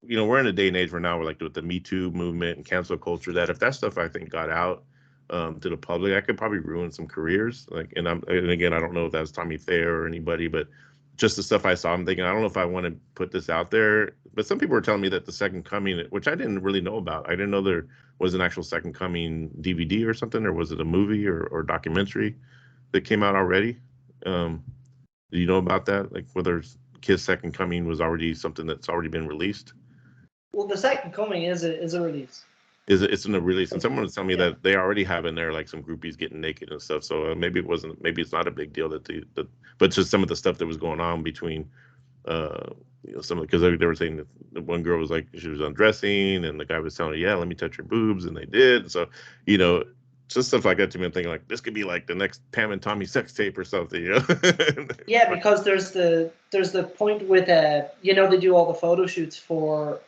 we're in a day and age where now we're like with the Me Too movement and cancel culture, that if that stuff I think got out to the public, I could probably ruin some careers. Like, and again, I don't know if that's Tommy Thayer or anybody, but just the stuff I saw, I'm thinking, I don't know if I want to put this out there. But some people were telling me that the Second Coming, which I didn't really know about, I didn't know there was an actual Second Coming DVD or something, or was it a movie or documentary that came out already? Do you know about that? Like whether Kiss Second Coming was already something that's already been released? Well, the Second Coming is a release. It's in a release, and someone was telling me that they already have in there like some groupies getting naked and stuff. So maybe it wasn't. Maybe it's not a big deal but just some of the stuff that was going on between, some because they were saying that the one girl was like she was undressing, and the guy was telling her, yeah, let me touch your boobs, and they did. So just stuff like that to me. I'm thinking like this could be like the next Pam and Tommy sex tape or something, Yeah, because there's the point with they do all the photo shoots for.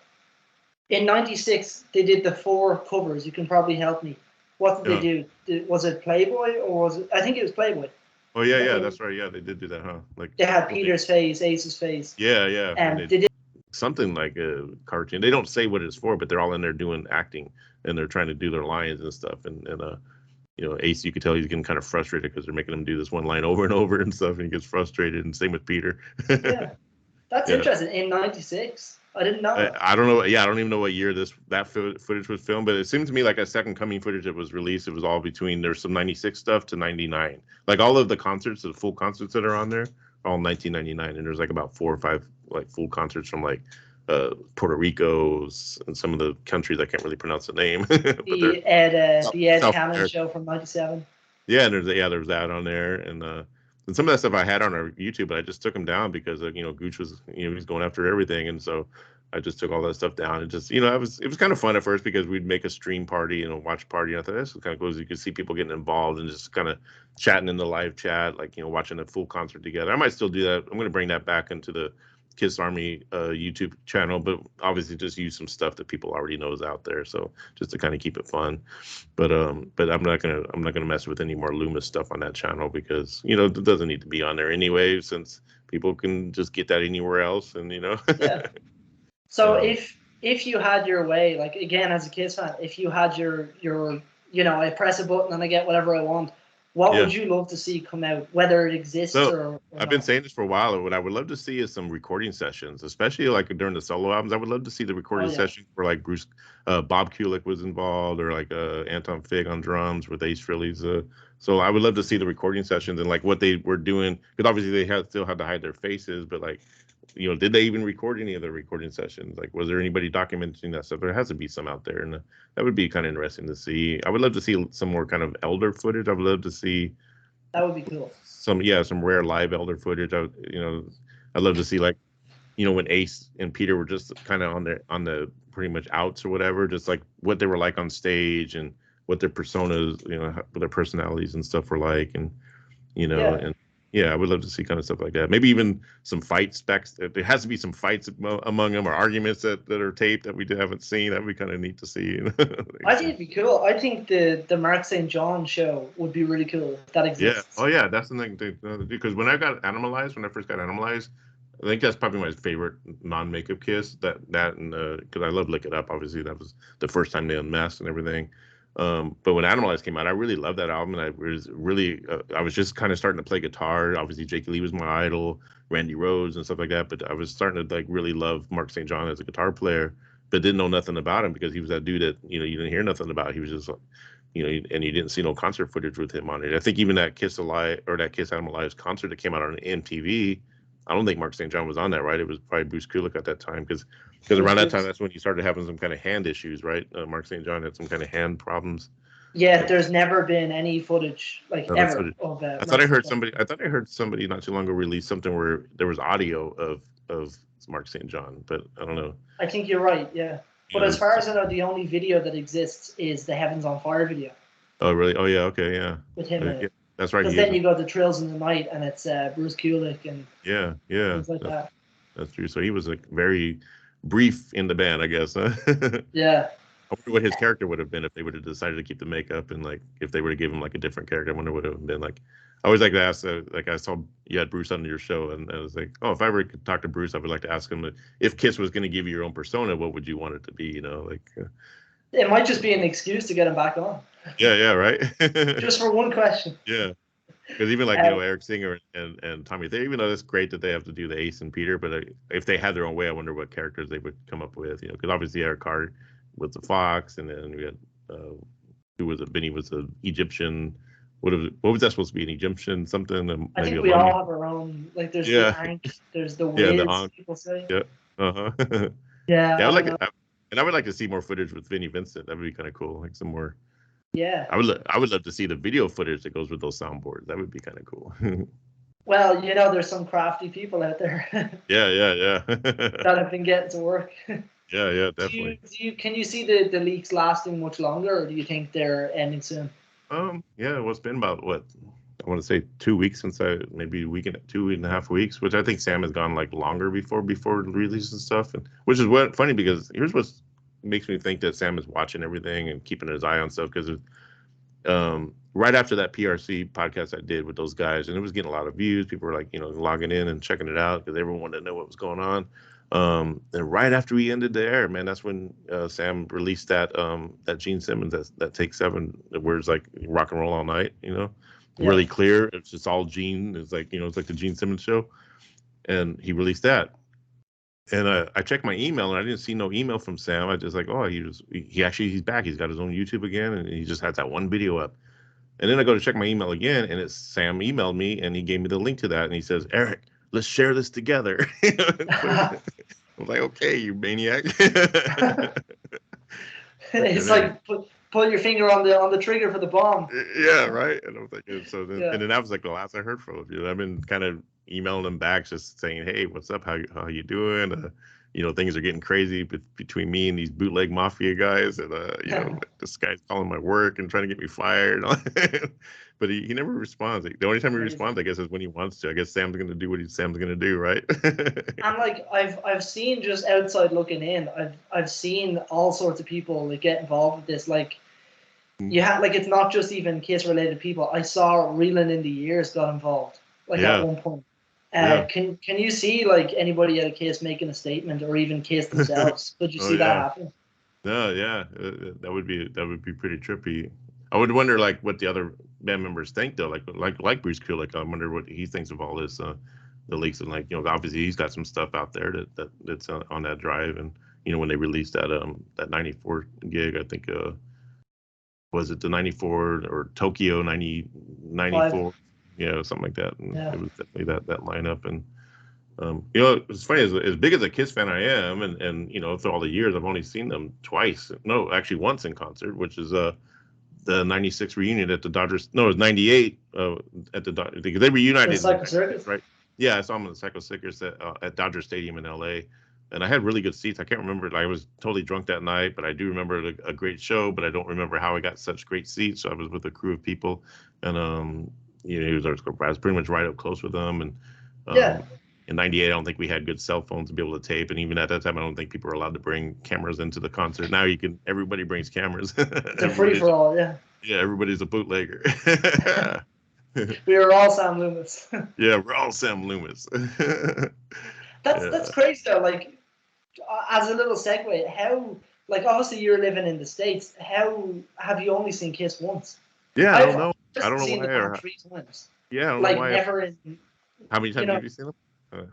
In '96, they did the 4 covers. You can probably help me. What did they do? Was it Playboy or was it? I think it was Playboy. Oh yeah, that's right. Yeah, they did do that, huh? Like they had Peter's face, Ace's face. Yeah. And they did something like a cartoon. They don't say what it's for, but they're all in there doing acting, and they're trying to do their lines and stuff. And Ace, you could tell he's getting kind of frustrated because they're making him do this one line over and over and stuff, and he gets frustrated. And same with Peter. Yeah, that's interesting. In '96. I didn't know. I don't know. Yeah, I don't even know what year that footage was filmed, but it seemed to me like a Second Coming footage that was released. It was all between there's some '96 stuff to '99. Like all of the concerts, the full concerts that are on there, are all 1999, and there's like about 4 or 5 like full concerts from like Puerto Rico's and some of the countries I can't really pronounce the name. the Ed Cannon show from '97. Yeah, and there was that on there, and some of that stuff I had on our YouTube, but I just took them down because Gooch was he's going after everything, and so I just took all that stuff down. And just it was kind of fun at first because we'd make a stream party and a watch party. And I thought this was kind of cool. You could see people getting involved and just kind of chatting in the live chat, like watching a full concert together. I might still do that. I'm going to bring that back into the Kiss Army YouTube channel, but obviously just use some stuff that people already know is out there, so just to kind of keep it fun. But I'm not gonna mess with any more Loomis stuff on that channel because it doesn't need to be on there anyway, since people can just get that anywhere else, and Yeah. So if you had your way, like again as a Kiss fan, if you had your I press a button and I get whatever I want. What would you love to see come out, whether it exists or I've been saying this for a while, and what I would love to see is some recording sessions, especially like during the solo albums. I would love to see the recording sessions where like Bob Kulick was involved, or like Anton Fig on drums with Ace Frehley's. So I would love to see the recording sessions and like what they were doing, because obviously they still had to hide their faces, but like did they even record any of the recording sessions? Like, was there anybody documenting that stuff? There has to be some out there, and that would be kind of interesting to see. I would love to see some more kind of Elder footage. I would love to see. That would be cool. Some rare live Elder footage. I'd love to see like, when Ace and Peter were just kind of on the pretty much outs or whatever, just like what they were like on stage and what their personas, what their personalities and stuff were like, and and. Yeah, I would love to see kind of stuff like that. Maybe even some fight specs. There has to be some fights among them, or arguments that are taped that we haven't seen. That would be kind of neat to see. I think it'd be cool. I think the Mark St. John show would be really cool if that exists. Yeah. Oh yeah, that's the thing. Because when I got Animalized, when I first got Animalized, I think that's probably my favorite non-makeup Kiss. That and because I love Lick It Up. Obviously, that was the first time they unmasked and everything. But when Animalized came out, I really loved that album, and I was just kind of starting to play guitar. Obviously, Jake Lee was my idol, Randy Rhoads and stuff like that. But I was starting to like really love Mark St. John as a guitar player, but didn't know nothing about him because he was that dude that you didn't hear nothing about. He was just and you didn't see no concert footage with him on it. I think even that Kiss Alive or that Kiss Animalized concert that came out on MTV, I don't think Mark St. John was on that, right? It was probably Bruce Kulick at that time because around that time, that's when he started having some kind of hand issues, right? Mark St. John had some kind of hand problems. Yeah, there's never been any footage ever of I thought I heard somebody not too long ago release something where there was audio of Mark St. John, but I don't know. I think you're right, yeah. But as far as I know, the only video that exists is the Heavens on Fire video. Oh, really? Oh, yeah. Okay, yeah. With him in it. Yeah, that's right. Because then you go to Trills in the Night, and it's Bruce Kulick and things like that. That's true. So he was like very brief in the band, I guess. Huh? Yeah. I wonder what his character would have been if they would have decided to keep the makeup and like if they were to give him like a different character. I wonder what it would have been like. I always like to ask. Like I saw you had Bruce on your show, and I was like, oh, if I ever could talk to Bruce, I would like to ask him if Kiss was going to give you your own persona, what would you want it to be? You know, like. It might just be an excuse to get him back on. Yeah, right. Just for one question. Yeah. Because even like Eric Singer and Tommy, they even though it's great that they have to do the Ace and Peter, but if they had their own way, I wonder what characters they would come up with. You know, because obviously Eric Carr was the fox, and then we had who was it? Benny was an Egyptian. What was that supposed to be? An Egyptian something? I think we all have our own. Like there's the Ankh, there's the Wiz, people say. Yeah. Yeah. I would like it, and I would like to see more footage with Vinnie Vincent. That would be kind of cool. Like some more. Yeah. I would love to see the video footage that goes with those soundboards. That would be kind of cool. Well, you know, there's some crafty people out there. Yeah. that have been getting to work. Yeah, definitely. Can you see the leaks lasting much longer, or do you think they're ending soon? Yeah, well, it's been about what I want to say 2 weeks since maybe 2.5 weeks, which I think Sam has gone like longer before release and stuff, and which is funny because here's what makes me think that Sam is watching everything and keeping his eye on stuff because right after that PRC podcast I did with those guys, and it was getting a lot of views. People were like, logging in and checking it out because everyone wanted to know what was going on. And right after we ended the air, man, that's when Sam released that Gene Simmons that Take 7, where it's like rock and roll all night, really clear. It's just all Gene. It's like it's like the Gene Simmons show, and he released that. And I checked my email and I didn't see no email from Sam. I just like, oh, he's back. He's got his own YouTube again, and he just had that one video up. And then I go to check my email again, and it's Sam emailed me, and he gave me the link to that, and he says, Eric, let's share this together. I was like, okay, you maniac. It's like pull your finger on the trigger for the bomb. Yeah, right. And I was like, and then that was like the last I heard from him. I've been kind of emailing them back, just saying, hey, what's up? How you doing? Things are getting crazy between me and these bootleg mafia guys, and this guy's calling my work and trying to get me fired. But he never responds. The only time he responds, I guess, is when he wants to. I guess Sam's going to do what Sam's going to do, right? And like I've seen just outside looking in, I've seen all sorts of people like get involved with this. Like you have like it's not just even Kiss related people. I saw Reeling in the Years got involved at one point. Can you see like anybody at a Kiss making a statement or even Kiss themselves? Could you see that happen? No, yeah, that would be pretty trippy. I would wonder like what the other band members think though, like Bruce Kulick. Like I wonder what he thinks of all this, the leaks, and obviously he's got some stuff out there that's on that drive, and when they released that 94 gig, I think was it the 94 or Tokyo 94? Yeah, something like that. And it was definitely that lineup. And it's funny, as big as a Kiss fan I am, and through all the years, I've only seen them twice. No, actually once in concert, which is the 96 reunion at the Dodgers. No, it was 98 at the Dodgers, because they reunited. The Circus, right? Yeah, I saw them in the Circus at Dodger Stadium in LA. And I had really good seats. I can't remember. I was totally drunk that night, but I do remember a great show, but I don't remember how I got such great seats. So I was with a crew of people, and I was pretty much right up close with them. And in 98, I don't think we had good cell phones to be able to tape. And even at that time, I don't think people were allowed to bring cameras into the concert. Now everybody brings cameras. It's a free for all, yeah. Yeah, everybody's a bootlegger. We are all Sam Loomis. Yeah, we're all Sam Loomis. That's crazy though. Like, as a little segue, how, like, obviously you're living in the States. How have you only seen Kiss once? Yeah, I don't know. I don't know seen why. Them 3 times. Yeah, I don't like know why. Never in. How many times have you seen them?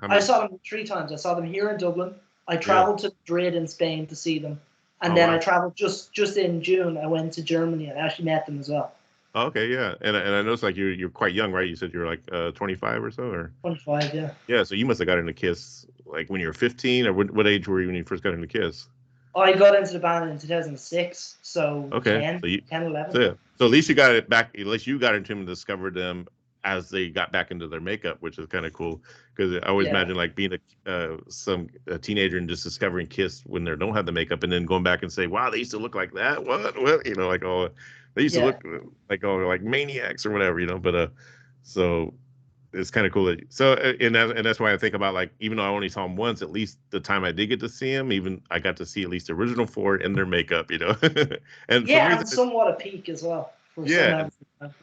I saw them 3 times. I saw them here in Dublin. I traveled to Madrid in Spain to see them, and then I traveled just in June. I went to Germany and actually met them as well. Okay, yeah, and I noticed like you're quite young, right? You said you're like 25 or so, or 25, yeah. Yeah, so you must have got into Kiss like when you were 15, or what age were you when you first got into Kiss? I got into the band in 2006, so 10, 11. So at least you got it back. At least you got into them and discovered them as they got back into their makeup, which is kind of cool. Because I always imagine like being a teenager and just discovering Kiss when they don't have the makeup, and then going back and say, "Wow, they used to look like that." What? Like they used to look like maniacs or whatever, But so it's kind of cool. And that's why I think about, like, even though I only saw him once, at least the time I did get to see him, even I got to see at least the original four in their makeup, and for some Yeah, reason, and somewhat a peak as well for some yeah, members.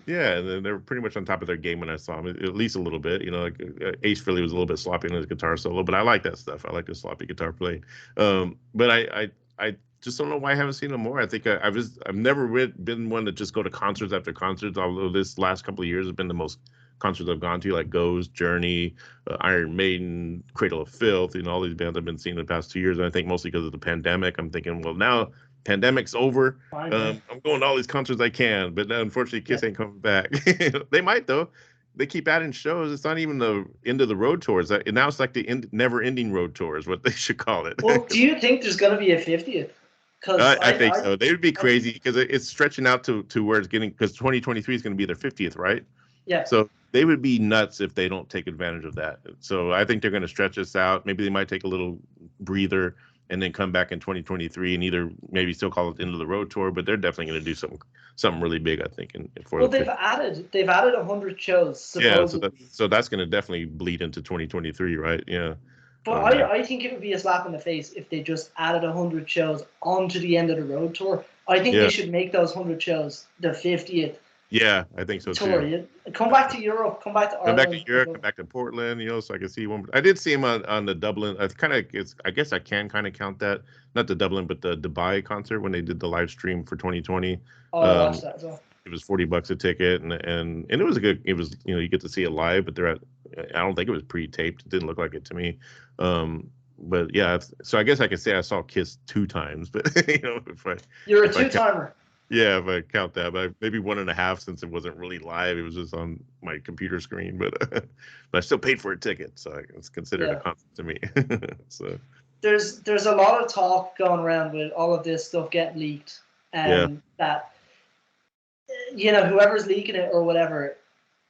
yeah, and then they were pretty much on top of their game when I saw him, at least a little bit. Like Ace Frehley was a little bit sloppy in his guitar solo, but I like that stuff. I like the sloppy guitar playing. But I just don't know why I haven't seen him more. I think I've never been one to just go to concerts after concerts. Although this last couple of years have been the most concerts I've gone to, like Ghost, Journey, Iron Maiden, Cradle of Filth. All these bands I've been seeing the past 2 years. And I think mostly because of the pandemic. I'm thinking, well, now pandemic's over. I'm going to all these concerts I can, but unfortunately, Kiss ain't coming back. They might though. They keep adding shows. It's not even the end of the road tours. Now it's like the never-ending road tour is what they should call it. Well, do you think there's going to be a 50th? Because I think so. They would be crazy because it's stretching out to where it's getting, because 2023 is going to be their 50th, right? Yeah. So they would be nuts if they don't take advantage of that. So I think they're going to stretch this out. Maybe they might take a little breather and then come back in 2023 and either maybe still call it the end of the road tour, but they're definitely going to do something really big, I think. Well, they've added 100 shows supposedly. Yeah, so that's going to definitely bleed into 2023, right? Yeah. But I think it would be a slap in the face if they just added 100 shows onto the end of the road tour. I think they should make those 100 shows the 50th. Yeah, I think so tour. too. Come back to Europe. Come back to Ireland. Come back to Europe. Come back to Portland. So I can see one. I did see him on the Dublin. I guess I can kind of count that. Not the Dublin, but the Dubai concert when they did the live stream for 2020. Oh, I watched that as well. It was $40 a ticket, and it was a good. It was, you get to see it live, but I don't think it was pre-taped. It didn't look like it to me. But yeah, so I guess I could say I saw Kiss 2 times, but You're a 2-timer. Yeah, if I count that, but maybe 1.5 since it wasn't really live. It was just on my computer screen, but I still paid for a ticket, so it's considered a concert to me. So there's a lot of talk going around with all of this stuff getting leaked, and that whoever's leaking it or whatever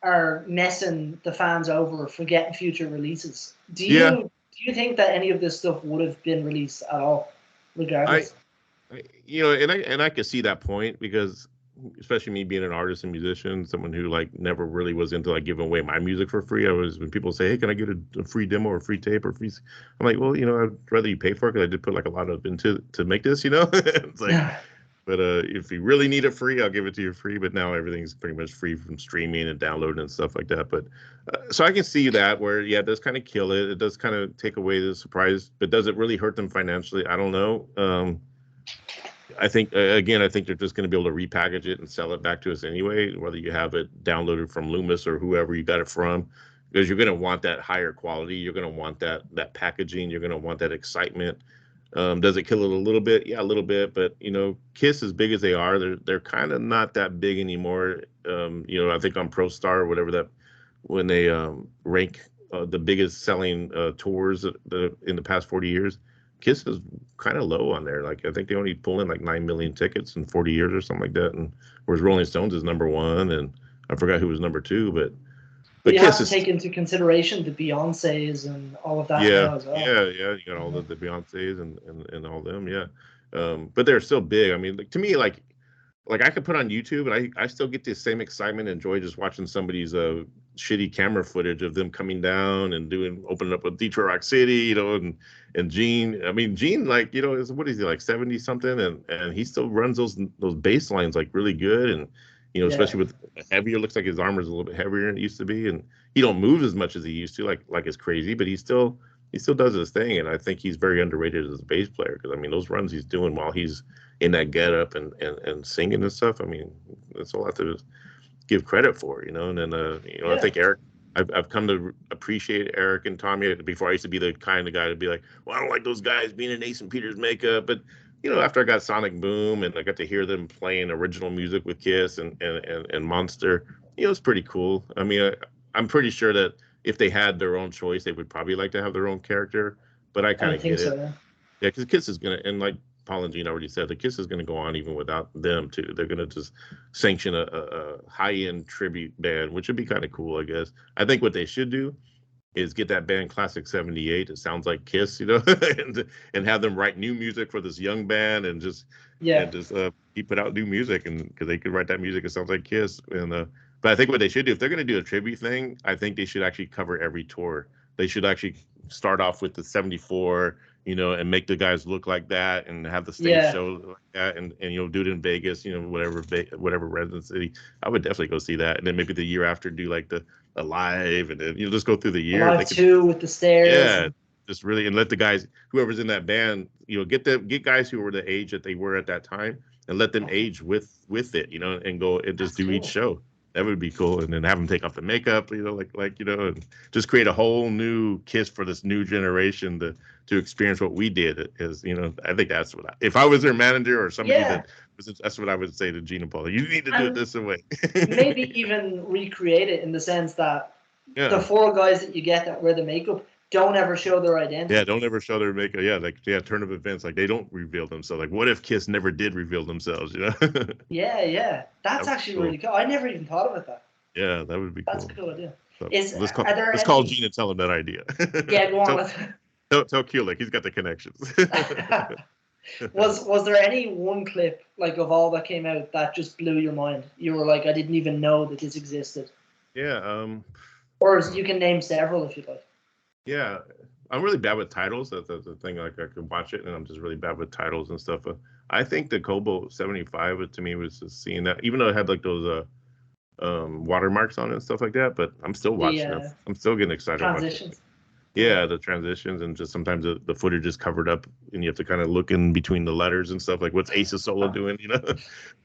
are messing the fans over for getting future releases. Do you think that any of this stuff would have been released at all, regardless? And I could see that point, because especially me being an artist and musician, someone who never really was into giving away my music for free. When people say, hey, can I get a free demo or free tape or free, I'm like, well, I'd rather you pay for it, because I did put a lot of into to make this, it's like, but if you really need it free, I'll give it to you free. But now everything's pretty much free from streaming and downloading and stuff like that. But so I can see that where, it does kind of kill it. It does kind of take away the surprise, but does it really hurt them financially? I don't know. I think they're just going to be able to repackage it and sell it back to us anyway, whether you have it downloaded from Loomis or whoever you got it from, because you're going to want that higher quality. You're going to want that packaging. You're going to want that excitement. Does it kill it a little bit? Yeah, a little bit. But Kiss, as big as they are, they're kind of not that big anymore. I think on ProStar or whatever, that when they rank the biggest selling tours in the past 40 years. Kiss is kind of low on there. I think they only pull in 9 million tickets in 40 years or something like that. And whereas Rolling Stones is number 1, and I forgot who was number 2, but you Kiss have to take into consideration the Beyoncés and all of that. As well. Yeah. You got all the Beyoncés and all them. Yeah. But they're still big. I mean, to me, I could put on YouTube and I still get the same excitement and joy just watching somebody's shitty camera footage of them coming down and opening up with Detroit Rock City, and Gene. I mean, Gene, what is he, 70 something, and he still runs those bass lines really good, and especially with heavier. Looks like his armor's a little bit heavier than it used to be, and he don't move as much as he used to, like it's crazy, but he still does his thing, and I think he's very underrated as a bass player, because I mean those runs he's doing while he's in that getup and singing and stuff. I mean, that's all I have to give credit for, and then I think Erik. I've come to appreciate Erik and Tommy. Before, I used to be the kind of guy to be like, well, I don't like those guys being in Ace and Peter's makeup. But after I got Sonic Boom and I got to hear them playing original music with Kiss and Monster, it's pretty cool. I mean, I'm pretty sure that if they had their own choice, they would probably like to have their own character. But I kind of get it. So, yeah, because Kiss is gonna, and like Paul and Gene already said, the Kiss is going to go on even without them too. They're going to just sanction a high-end tribute band, which would be kind of cool, I guess. I think what they should do is get that band Classic 78. It sounds like Kiss, and have them write new music for this young band and keep it out new music, and because they could write that music, it sounds like Kiss, and But I think what they should do, if they're going to do a tribute thing, I think they should actually cover every tour. They should actually start off with the 74, and make the guys look like that and have the stage show like that, and do it in Vegas, whatever resident city. I would definitely go see that. And then maybe the year after do like the live, and then just go through the year. Live too with the stairs. Yeah. Just really, and let the guys, whoever's in that band, get guys who were the age that they were at that time, and let them age with it, and go and just do each show. That would be cool. And then have them take off the makeup, and just create a whole new Kiss for this new generation to experience what we did. Is I think that's what if I was their manager or somebody that's what I would say to Gene and Paul. You need to do it this way. Maybe even recreate it in the sense that the 4 guys that you get that wear the makeup don't ever show their identity. Yeah, don't ever show their makeup. Yeah, turn of events. Like, they don't reveal themselves. Like, what if Kiss never did reveal themselves, Yeah. That's actually cool. Really cool. I never even thought about that. Yeah, that would be cool. That's a cool idea. So let's call Gene and tell him that idea. Yeah, go on. Tell Kulik, he's got the connections. Was there any one clip, like, of all that came out that just blew your mind? You were like, I didn't even know that this existed. Yeah. Or you can name several if you'd like. Yeah, I'm really bad with titles. That's the thing. Like, I could watch it, and I'm just really bad with titles and stuff. I think the Kobo 75 to me was just seeing that, even though it had like those watermarks on it and stuff like that. But I'm still watching it. I'm still getting excited. Transitions. Yeah, the transitions, and just sometimes the footage is covered up, and you have to kind of look in between the letters and stuff. Like, what's Ace's solo doing?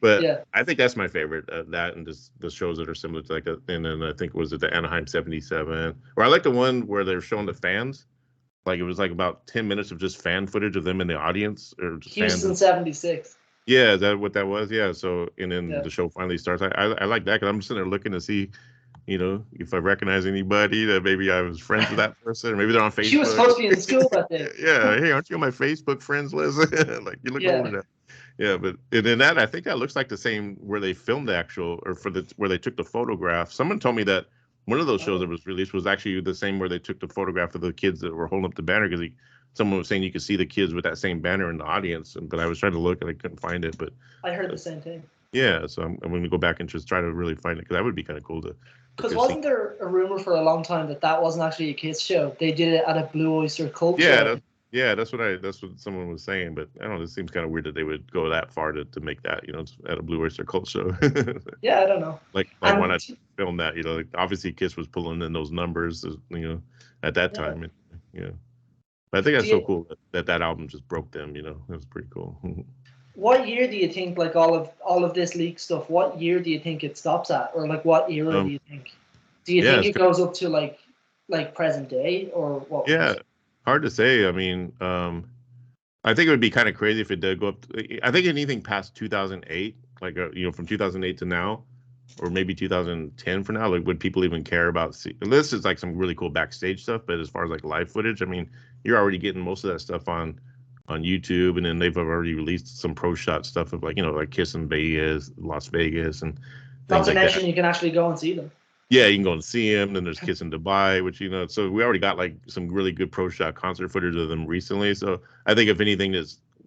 But I think that's my favorite. That and just the shows that are similar to like, and then I think was it the Anaheim 77, or I like the one where they're showing the fans. Like, it was like about 10 minutes of just fan footage of them in the audience, or just Houston 76. Yeah, is that what that was? Yeah. So, and then the show finally starts. I like that, because I'm just sitting there looking to see, if I recognize anybody that maybe I was friends with that person, or maybe they're on Facebook. She was supposed to be in school that day. Yeah. Hey, aren't you on my Facebook friends list? Like, you look over that. Yeah, but and then I think that looks like the same where they filmed the actual, or where they took the photograph. Someone told me that one of those shows that was released was actually the same where they took the photograph of the kids that were holding up the banner, because someone was saying you could see the kids with that same banner in the audience. But I was trying to look and I couldn't find it. But I heard the same thing. Yeah, so I'm going to go back and just try to really find it, because that would be kind of cool to. Because wasn't there a rumor for a long time that wasn't actually a Kiss show? They did it at a Blue Oyster Cult show. That's what someone was saying. But I don't know. It seems kind of weird that they would go that far to make that, at a Blue Oyster Cult show. Yeah, I don't know. Like why not film that? Like, obviously Kiss was pulling in those numbers, at that time. And, but I think that's so cool that album just broke them. It was pretty cool. What year do you think, like, all of this leak stuff? What year do you think it stops at, or like what era do you think? Do you think it goes up to like present day, or what? Yeah, hard to say. I mean, I think it would be kind of crazy if it did go up. I think anything past 2008, like from 2008 to now, or maybe 2010 for now, like, would people even care about? This is like some really cool backstage stuff, but as far as like live footage, I mean, you're already getting most of that stuff on YouTube, and then they've already released some pro shot stuff of like Kiss in Vegas, Las Vegas, and not to mention you can actually go and see them. Yeah, you can go and see them. Then there's Kiss in Dubai, which so we already got like some really good pro shot concert footage of them recently. So I think if anything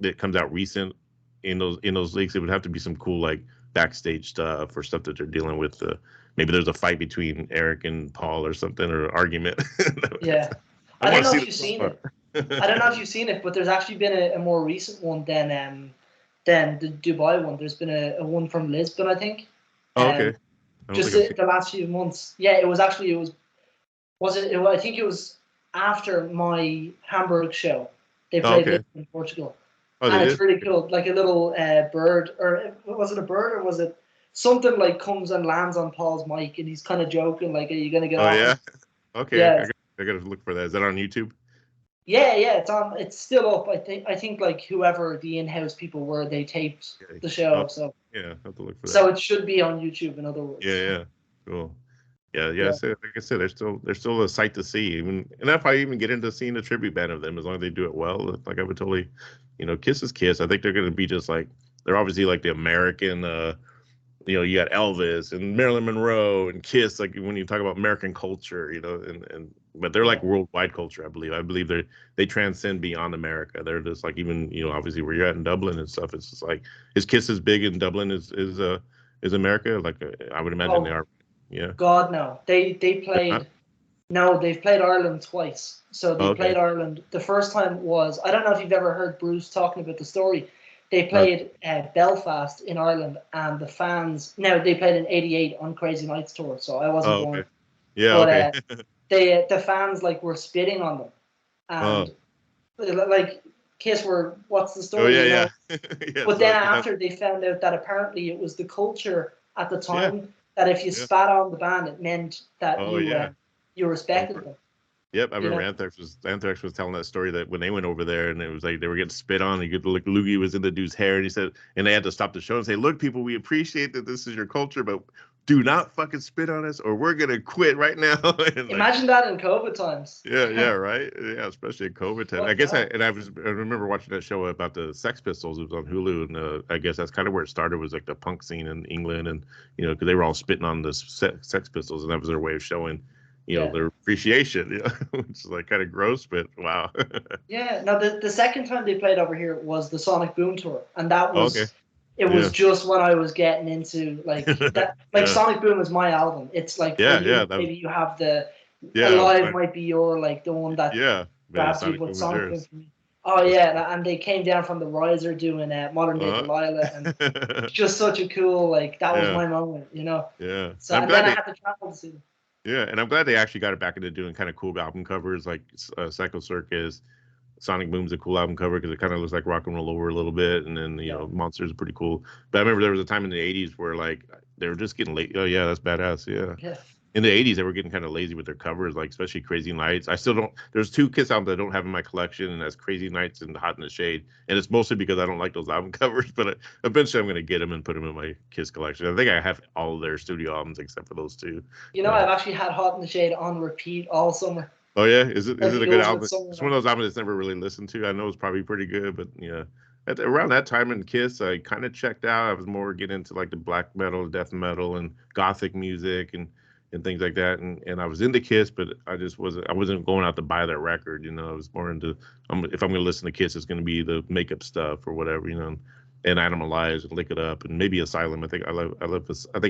that comes out recent in those leaks, it would have to be some cool like backstage stuff, or stuff that they're dealing with. Maybe there's a fight between Erik and Paul or something, or an argument. Yeah, I don't know if you've seen it. I don't know if you've seen it, but there's actually been a more recent one than the Dubai one. There's been a one from Lisbon, I think. Oh, okay. Just the last few months. Yeah, I think it was after my Hamburg show. They played Lisbon in Portugal. Oh, and it's really cool. Like a little bird, or was it a bird, or was it something like comes and lands on Paul's mic, and he's kind of joking, like, are you going to get off? Oh, yeah? Okay. Yeah. I got to look for that. Is that on YouTube? Yeah, it's still up. I think like whoever the in-house people were, they taped the show. So yeah, I have to look for that. So it should be on YouTube, in other words. Yeah, cool. Yeah. So, like I said, they're still a sight to see. And if I even get into seeing a tribute band of them, as long as they do it well, like, I would totally, Kiss is Kiss. I think they're going to be just like, they're obviously like the American. You got Elvis and Marilyn Monroe and Kiss, like when you talk about American culture, but they're like worldwide culture, I believe. I believe they transcend beyond America. They're just like, even, obviously where you're at in Dublin and stuff, it's just like, is Kiss as big in Dublin as America? Like, I would imagine they are. Yeah. God, no. They Huh? played. No, they've played Ireland twice. So Oh, they okay. played Ireland. The first time was, I don't know if you've ever heard Bruce talking about the story. They Uh, played Belfast in Ireland, and the fans. Now they played in '88 on Crazy Nights tour, so I wasn't oh, born. okay. Yeah. But Okay. the fans like were spitting on them, Oh. and like Kiss were, what's the Oh story, yeah, you know? yeah. Yeah. But So then like, after they found out that apparently it was the culture at the yeah, time that if you yeah. spat on the band, it meant that Oh yeah. you I respected remember. them. Yep, I You remember know, Anthrax was telling that story that when they went over there and it was like they were getting spit on. You could look, Loogie was in the dude's hair, and he said, and they had to stop the show and say, "Look, people, we appreciate that this is your culture, but do not fucking spit on us, or we're gonna quit right now." And like, imagine that in COVID times. yeah, yeah, right, yeah, especially in COVID time. I Fuck guess that. I remember watching that show about the Sex Pistols. It was on Hulu, and I guess that's kind of where it started, was like the punk scene in England, and because they were all spitting on the Sex Pistols, and that was their way of showing, Yeah. their appreciation. Which is like kind of gross, but wow. Yeah. No, the second time they played over here was the Sonic Boom tour, and that Oh, okay, was it was yeah, just when I was getting into like that. Like yeah, Sonic Boom is my album. It's like for yeah, yeah. you, That was maybe you have the yeah, Alive might be your like the one that yeah. But yeah, grabs you, Sonic but Boom was Sonic Boom yours. for me. Oh That's yeah, cool. and they came down from the riser doing Modern Day Uh, Delilah, and it's just such a cool like that was yeah, my moment, you know. yeah. So and then I had to travel to see them. Yeah, and I'm glad they actually got it back into doing kind of cool album covers, like Psycho Circus. Sonic Boom's a cool album cover because it kind of looks like Rock and Roll Over a little bit, and then Yeah, Monsters are pretty cool. But I remember there was a time in the '80s where like they were just getting late. Oh yeah, that's badass. Yeah, yeah. in the '80s they were getting kind of lazy with their covers, like especially Crazy Nights. I still don't. There's two Kiss albums I don't have in my collection, and that's Crazy Nights and Hot in the Shade. And it's mostly because I don't like those album covers. But eventually I'm gonna get them and put them in my Kiss collection. I think I have all of their studio albums except for those two. You know, Uh, I've actually had Hot in the Shade on repeat all summer, Oh yeah, is like it the a good ultimate album? summer It's one of album. those albums that's never really listened to. I know it's probably pretty good, but yeah, around that time in Kiss, I kind of checked out. I was more getting into like the black metal, death metal, and gothic music and things like that. And I was into Kiss, but I wasn't going out to buy their record. I was more into if I'm going to listen to Kiss, it's going to be the makeup stuff or whatever. And Animalize and Lick It Up and maybe Asylum. I think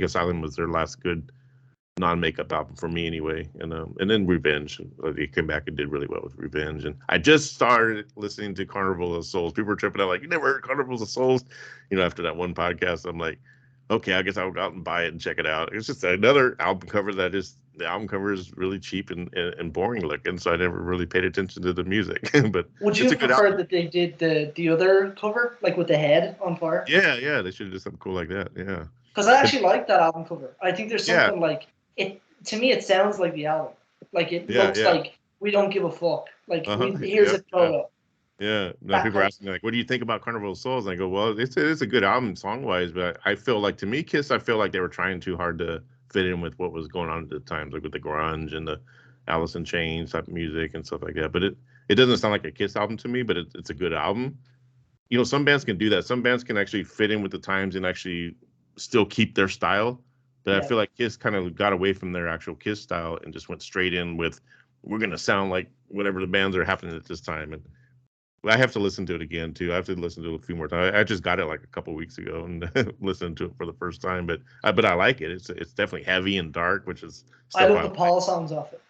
Asylum was their last good non-makeup album for me anyway, and then Revenge. They came back and did really well with Revenge, and I just started listening to Carnival of Souls. People were tripping out like, you never heard Carnival of Souls, after that one podcast. I'm like, okay, I guess I'll go out and buy it and check it out. It's just another album cover the album cover is really cheap and boring looking, so I never really paid attention to the music. But Would you it's a have good preferred album. that they did the other cover, like with the head on fire? Yeah, yeah, they should have done something cool like that. Yeah, Because I but actually like that album cover. I think there's yeah, something like it. To me, it sounds like the album. Like it yeah, looks yeah. like we don't give a fuck. Like Uh-huh. we here's Yep, a yeah. photo. Yeah, no, That people are kind. asking me like, "What do you think about Carnival of Souls?" And I go, "Well, it's a good album song wise, but I feel like to me, Kiss, I feel like they were trying too hard to fit in with what was going on at the times, like with the grunge and the Alice in Chains type of music and stuff like that. But it doesn't sound like a Kiss album to me, but it's a good album. Some bands can do that. Some bands can actually fit in with the times and actually still keep their style. But I Yeah. feel like Kiss kind of got away from their actual Kiss style and just went straight in with, we're gonna sound like whatever the bands are happening at this time. And I have to listen to it again too. I have to listen to it a few more times. I just got it like a couple weeks ago and listened to it for the first time. But I like it. It's definitely heavy and dark, which is I stuff love I the like. Paul songs off it.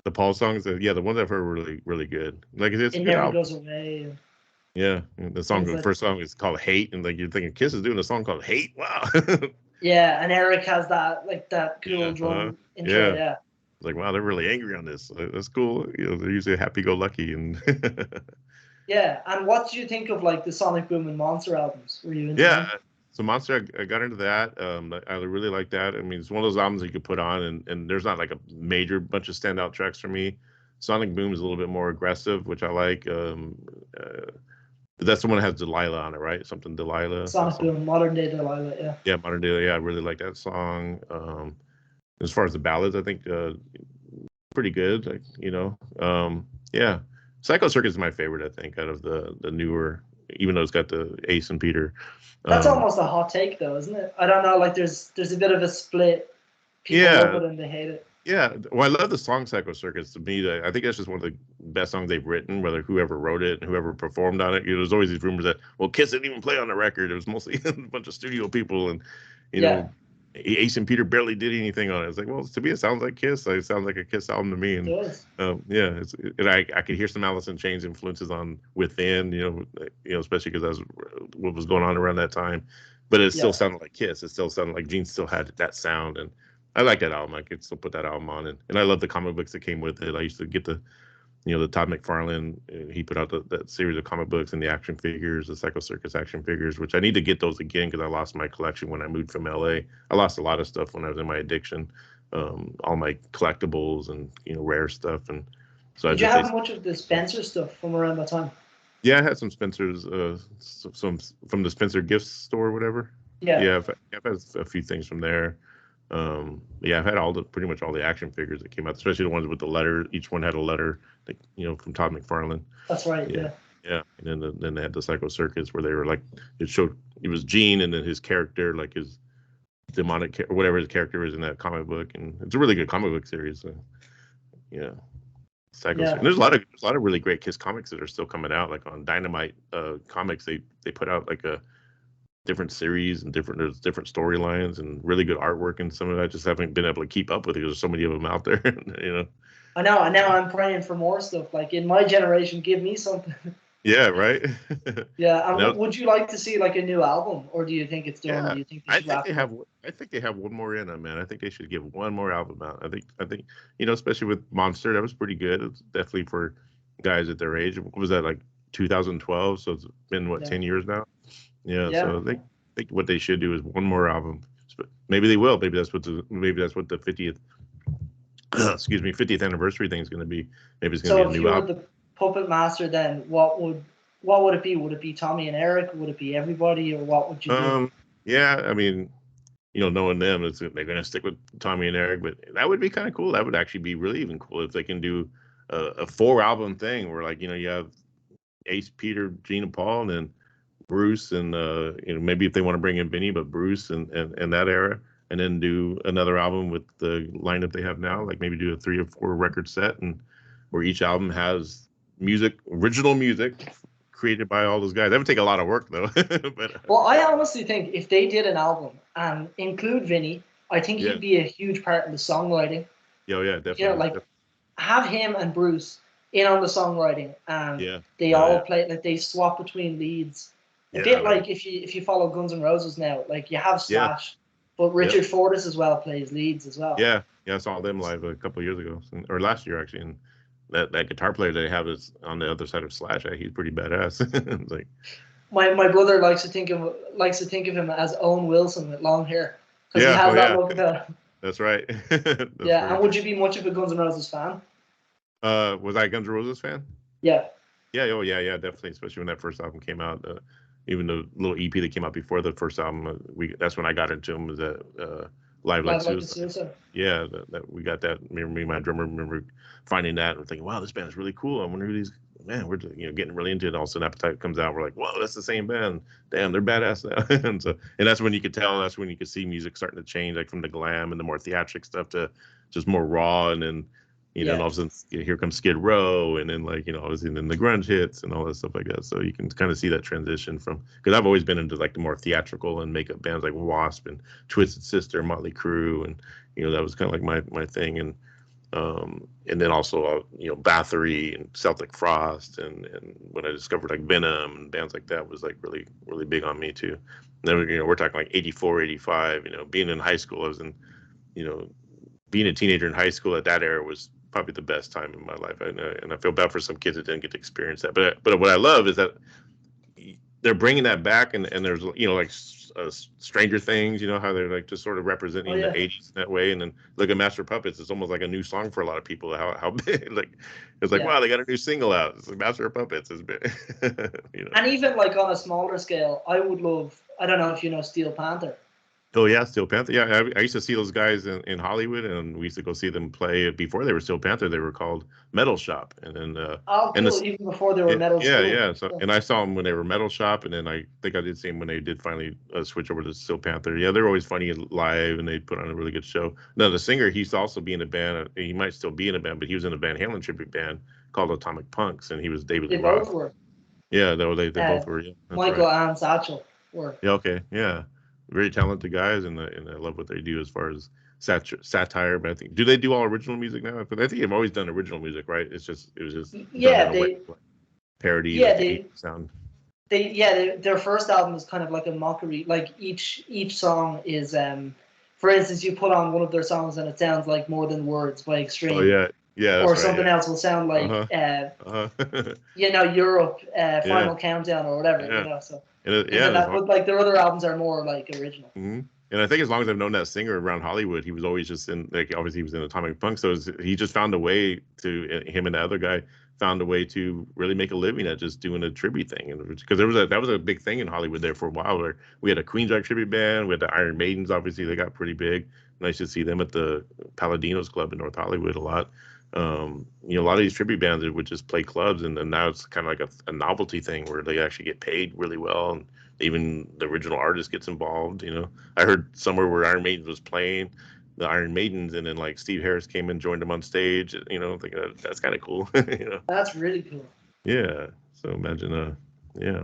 The Paul songs, yeah, the ones I've heard are really really good. Like it's a It good never album. goes away. And Yeah, and things the like first song is called "Hate," and like you're thinking Kiss is doing a song called "Hate." Wow. yeah, and Erik has that cool Yeah. drum intro. Yeah. Yeah. It's like, wow, they're really angry on this. That's cool. They're usually happy-go-lucky and Yeah. And what do you think of like the Sonic Boom and Monster albums? Were you into yeah. them? So Monster, I got into that. I really like that. I mean, it's one of those albums that you could put on, and there's not like a major bunch of standout tracks for me. Sonic Boom is a little bit more aggressive, which I like. But that's the one that has Delilah on it, right? Something Delilah. That Sonic song. Boom, Modern Day Delilah. Yeah. Yeah, Modern Day. Yeah, I really like that song. As far as the ballads, I think pretty good. Like yeah. Psycho Circus is my favorite. I think out of the newer, even though it's got the Ace and Peter. That's Um, almost a hot take, though, isn't it? I don't know. Like, there's a bit of a split. People love yeah, it and they hate it. yeah. Well, I love the song Psycho Circus. To me, I think that's just one of the best songs they've written. Whether whoever wrote it and whoever performed on it, there's always these rumors that Kiss didn't even play on the record. It was mostly a bunch of studio people, and you Yeah. know. Ace and Peter barely did anything on it. It's like, well, to me, it sounds like Kiss. Like, it sounds like a Kiss album to me. And It does. yeah, and I could hear some Alice in Chains influences on Within. Especially because that's what was going on around that time. But it still Yeah. sounded like Kiss. It still sounded like Gene still had that sound, and I like that album. I could still put that album on, and I love the comic books that came with it. I used to get the Todd McFarlane. He put out that series of comic books and the action figures, the Psycho Circus action figures, which I need to get those again because I lost my collection when I moved from LA. I lost a lot of stuff when I was in my addiction, all my collectibles and rare stuff. And so Did you have much of the Spencer stuff from around that time? Yeah, I had some Spencer's, some from the Spencer gift store or whatever. Yeah. I've had a few things from there. I've had pretty much all the action figures that came out, especially the ones with the letter. Each one had a letter, from Todd McFarlane. That's right. Yeah. Yeah, and then they had the Psycho Circus where they were like, it was Gene and then his character, like his demonic or whatever his character is in that comic book, and it's a really good comic book series. So, yeah. Psycho. Yeah. And there's a lot of really great Kiss comics that are still coming out. Like on Dynamite Comics, they put out like a different series and there's different storylines and really good artwork, and some of that I just haven't been able to keep up with because there's so many of them out there. I know, and now I'm praying for more stuff. Like in my generation, give me something. Yeah, right. Yeah, would you like to see like a new album, or do you think it's done? Yeah, Do you think I think they have one more in them, man. I think they should give one more album out. I think especially with Monster, that was pretty good. It's definitely for guys at their age. What was that, like 2012? So it's been 10 years now. Yeah. So I think what they should do is one more album. Maybe they will. Maybe that's what the 50th 50th anniversary thing is going to be. Maybe it's going to be a new album. The Puppet Master, then what would it be? Would it be Tommy and Erik? Would it be everybody, or what would you do? Yeah, I mean, knowing them, they're going to stick with Tommy and Erik, but that would be kind of cool. That would actually be really even cool if they can do a 4-album thing where, like, you have Ace, Peter, Gene, and Paul, and then Bruce, and maybe if they want to bring in Vinny, but Bruce and that era, and then do another album with the lineup they have now, like maybe do a 3 or 4 record set, and where each album has original music created by all those guys. That would take a lot of work, though. Well, I honestly think if they did an album and include Vinny, I think he'd be a huge part in the songwriting. Yeah, definitely. Have him and Bruce in on the songwriting, and they all play, like they swap between leads. A bit like if you follow Guns N' Roses now, like you have Slash, but Richard Fortus as well plays leads as well. Yeah, I saw them live a couple of years ago, or last year actually, and that guitar player they have is on the other side of Slash. He's pretty badass. It's like, my brother likes to think of him as Owen Wilson with long hair because he has that look about him. That's right. And would you be much of a Guns N' Roses fan? Was I a Guns N' Roses fan? Yeah. Yeah. Oh yeah, definitely. Especially when that first album came out. Even the little EP that came out before the first album, that's when I got into them. Was that Live Like Suicide? Yeah, that we got that. Me and my drummer remember finding that and thinking, wow, this band is really cool. I wonder who these. Man, we're getting really into it. All of a sudden, Appetite comes out. We're like, whoa, that's the same band. Damn, they're badass now. and that's when you could tell. That's when you could see music starting to change, like from the glam and the more theatric stuff to just more raw. And then and all of a sudden, here comes Skid Row, and then obviously then the grunge hits and all that stuff like that. So you can kind of see that transition from, because I've always been into like the more theatrical and makeup bands like Wasp and Twisted Sister, Motley Crue, and that was kind of like my thing. And then also Bathory and Celtic Frost, and when I discovered like Venom and bands like that was like really really big on me too. And then we're talking like 84, 85. Being in high school, I was in being a teenager in high school at that era was probably the best time in my life, and I feel bad for some kids that didn't get to experience that. But what I love is that they're bringing that back, and there's like Stranger Things, how they're like just sort of representing the 80s in that way. And then look at Master Puppets; it's almost like a new song for a lot of people. How big, like it's like wow, they got a new single out. It's like Master Puppets is big. And even like on a smaller scale, I would love. I don't know if you know Steel Panther. Oh yeah, Steel Panther. Yeah, I used to see those guys in Hollywood, and we used to go see them play. Before they were Steel Panther, they were called Metal Shop, and then even before they were Metal Shop. Yeah. So and I saw them when they were Metal Shop, and then I think I did see them when they did finally switch over to Steel Panther. Yeah, they're always funny live, and they put on a really good show. Now the singer, he used to also be in a band. He might still be in a band, but he was in a Van Halen tribute band called Atomic Punks, and he was David Lee Roth. Both were. Yeah, they both were. Yeah, Michael and Satchel were. Yeah. Okay. Yeah. very talented guys, and I love what they do as far as satire. But I think, do they do all original music now? But I think they've always done original music, right? It was just done Yeah, in a way like parody, yeah, like the 80s sound. their first album is kind of like a mockery. Like each song is, for instance, you put on one of their songs and it sounds like More Than Words by Oh Extreme, yeah, yeah, or that's right. something Yeah. else will sound like, Europe, Yeah, Final Countdown or whatever, yeah, So things yeah. like that. But like their other albums are more like original. Mm-hmm. And I think as long as I've known that singer around Hollywood, he was always just in, like, obviously he was in Atomic Funk, so he just found a way to, him and the other guy found a way to really make a living at just doing a tribute thing. And because that was a big thing in Hollywood there for a while, where we had a Queensryche tribute band, we had the Iron Maidens, obviously they got pretty big. Nice to see them at the Paladinos Club in North Hollywood a lot. A lot of these tribute bands would just play clubs, and then now it's kind of like a novelty thing where they actually get paid really well, and even the original artist gets involved. I heard somewhere where Iron Maiden was playing the Iron Maidens, and then like Steve Harris came and joined them on stage. Thinking that's kind of cool. That's really cool. Yeah. So imagine, yeah.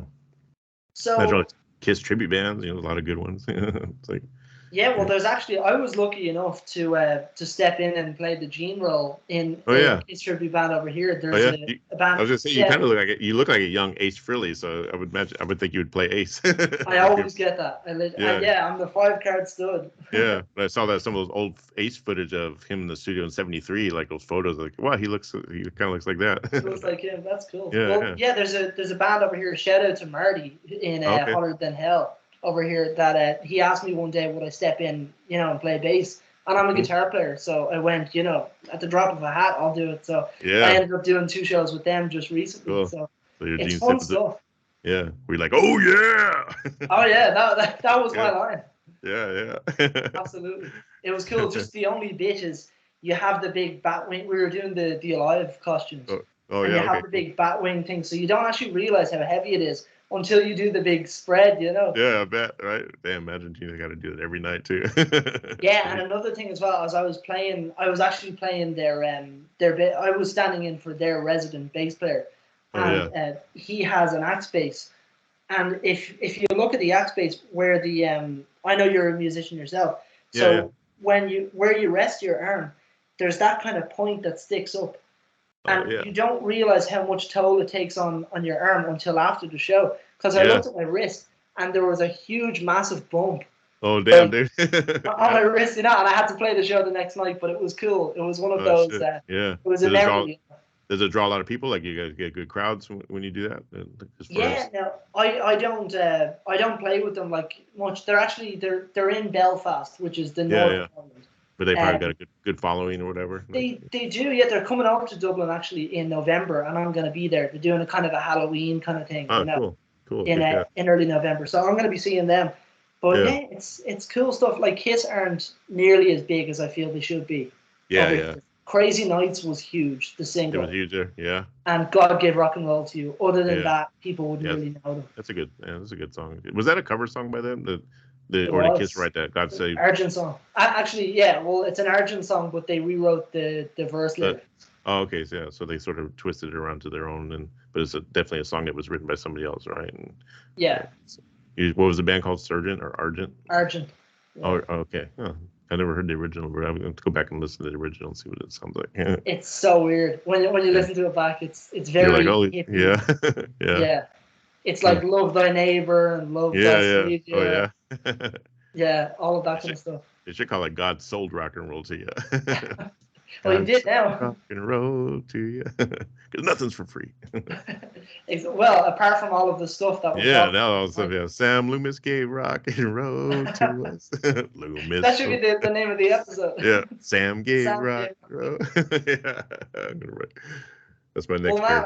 So Imagine all these Kiss tribute bands. A lot of good ones. It's like, yeah, well, there's actually, I was lucky enough to step in and play the Gene role in oh a yeah, Kiss tribute band over here. oh There's yeah. a I band. was gonna say you Yeah, kind of look like a young Ace Frehley, so I would think you would play Ace. I always get that. Yeah. Yeah, I'm the 5-card stud. Yeah, I saw that some of those old Ace footage of him in the studio in '73, like those photos. Like, wow, he kind of looks like that. It looks like him. That's cool. Yeah, Well, yeah. yeah, there's a band over here. Shout out to Marty in Okay. Hotter Than Hell over here. That he asked me one day would I step in, and play bass. And I'm a guitar player, so I went, at the drop of a hat, I'll do it. So Yeah. I ended up doing 2 shows with them just recently. Cool. So your it's Gene fun Simmons. stuff. Yeah, we're like, oh yeah. Oh yeah, that was my line. Yeah, yeah. Absolutely, it was cool. Just the only bit is you have the big bat wing. We were doing the Alive costumes, oh and yeah, you have the big bat wing thing, so you don't actually realize how heavy it is until you do the big spread. Yeah, I bet. Right? Damn, imagine Gina got to do it every night too. Yeah, and another thing as well, as I was actually playing their I was standing in for their resident bass player, and he has an axe bass. And if you look at the axe bass, where the I know you're a musician yourself, so where you rest your arm, there's that kind of point that sticks up, and you don't realize how much toll it takes on your arm until after the show. Because I looked at my wrist, and there was a huge, massive bump. Oh damn, dude! On my wrist, and I had to play the show the next night, but it was cool. It was one of those. Yeah, it was a memory. Does it draw a lot of people? Like, you guys get good crowds when you do that? No, I don't play with them like much. They're in Belfast, which is the north of Ireland. But they probably got a good following or whatever. They do, yeah. They're coming over to Dublin actually in November, and I'm going to be there. They're doing a kind of a Halloween kind of thing. Oh, cool. In early November, so I'm going to be seeing them. But it's cool stuff. Like Kiss aren't nearly as big as I feel they should be. Yeah. Crazy Nights was huge, the single. It was huge, yeah. And God Gave Rock and Roll to You. Other than that, people wouldn't really know them. That's a good song. Was that a cover song by them? Or did Kiss write that? God Save. Argent song. Actually, yeah. Well, it's an Argent song, but they rewrote the verse lyrics. Oh, okay. So they sort of twisted it around to their own, but it's definitely a song that was written by somebody else, right? What was the band called? Surgeon or Argent? Argent. Yeah. Oh, okay. Oh, I never heard the original, but I'm going to go back and listen to the original and see what it sounds like. It's so weird when you listen to it back. It's very hippie. Yeah. It's like Love Thy Neighbor and Love Thy Savior. Oh yeah. Yeah, all of that kind of stuff. They should call it God Sold Rock and Roll to You. Well, you did now. Rock and roll to you, because nothing's for free. Well, apart from all of the stuff that was Sam Loomis gave rock and roll to us. Loomis. That should be the name of the episode. Yeah, Sam gave rock and roll. Yeah, that's my next. Well, man,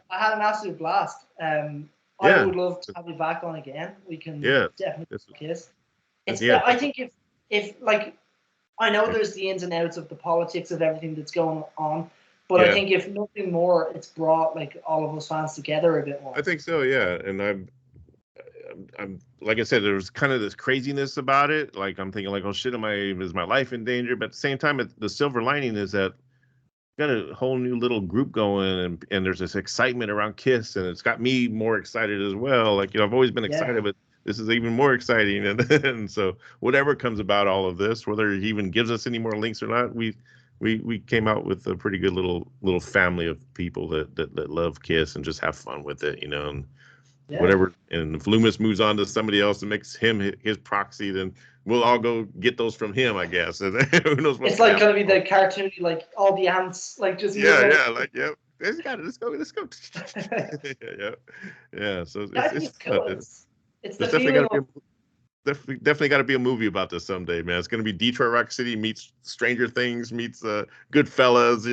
I had an absolute blast. I would love to have you back on again. We can definitely kiss. I think if like. I know there's the ins and outs of the politics of everything that's going on, but I think if nothing more, it's brought like all of us fans together a bit more. I think so, yeah. And I'm like I said, there's kind of this craziness about it. Like I'm thinking, like, oh shit, is my life in danger? But at the same time, the silver lining is that got a whole new little group going, and there's this excitement around Kiss, and it's got me more excited as well. Like, I've always been excited, but this is even more exciting. And so whatever comes about all of this, whether he even gives us any more links or not, we came out with a pretty good little family of people that love Kiss and just have fun with it, and whatever. And if Loomis moves on to somebody else and makes him his proxy, then we'll all go get those from him, I guess. And who knows what's it's like gonna be the cartoony, like all the ants, like just like Let's got it. Let's go. Yeah. So it's cool. fun. It's There's the feeling definitely got to be a movie about this someday, man. It's going to be Detroit Rock City meets Stranger Things meets Goodfellas,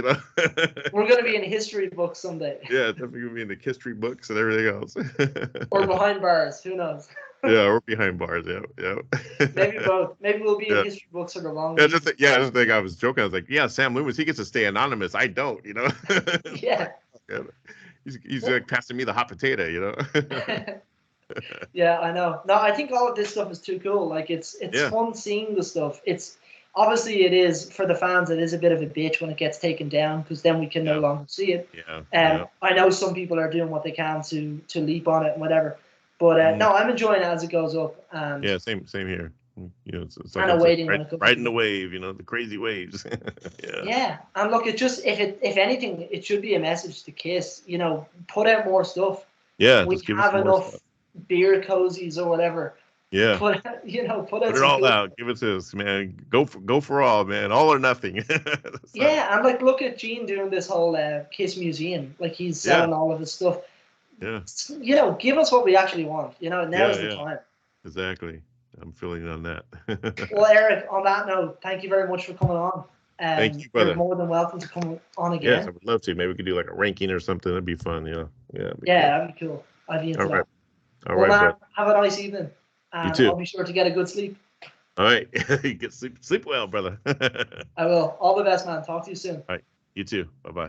We're going to be in history books someday. Yeah, definitely going to be in the history books and everything else. Or behind bars, who knows? Yeah, or behind bars, yeah. Maybe both. Maybe we'll be in history books for the long run. That's the thing I was joking. I was like, yeah, Sam Loomis, he gets to stay anonymous. I don't, Yeah. He's like passing me the hot potato, Yeah, I know. No, I think all of this stuff is too cool. Like it's fun seeing the stuff. It's obviously it is for the fans. It is a bit of a bitch when it gets taken down because then we can no longer see it. I know some people are doing what they can to leap on it and whatever. But no, I'm enjoying it as it goes up. Yeah, same here. It's like waiting riding the wave. The crazy waves. Yeah, and look, it just if anything, it should be a message to Kiss. Put out more stuff. Yeah, we just give have us enough more stuff. Beer cozies or whatever. Yeah. Put it all out. Give it to us, man. Go for all, man. All or nothing. Yeah, and look at Gene doing this whole Kiss museum. Like he's selling all of his stuff. Yeah. Give us what we actually want. Now is the time. Exactly. I'm feeling on that. Well, Eric, on that note, thank you very much for coming on. Thank you, brother. You're more than welcome to come on again. Yes, I would love to. Maybe we could do like a ranking or something. That'd be fun. Yeah. That'd be cool. I'd be into that. All right, man. Have a nice evening. You too. I'll be sure to get a good sleep. All right. Get sleep well, brother. I will. All the best, man. Talk to you soon. All right. You too. Bye-bye.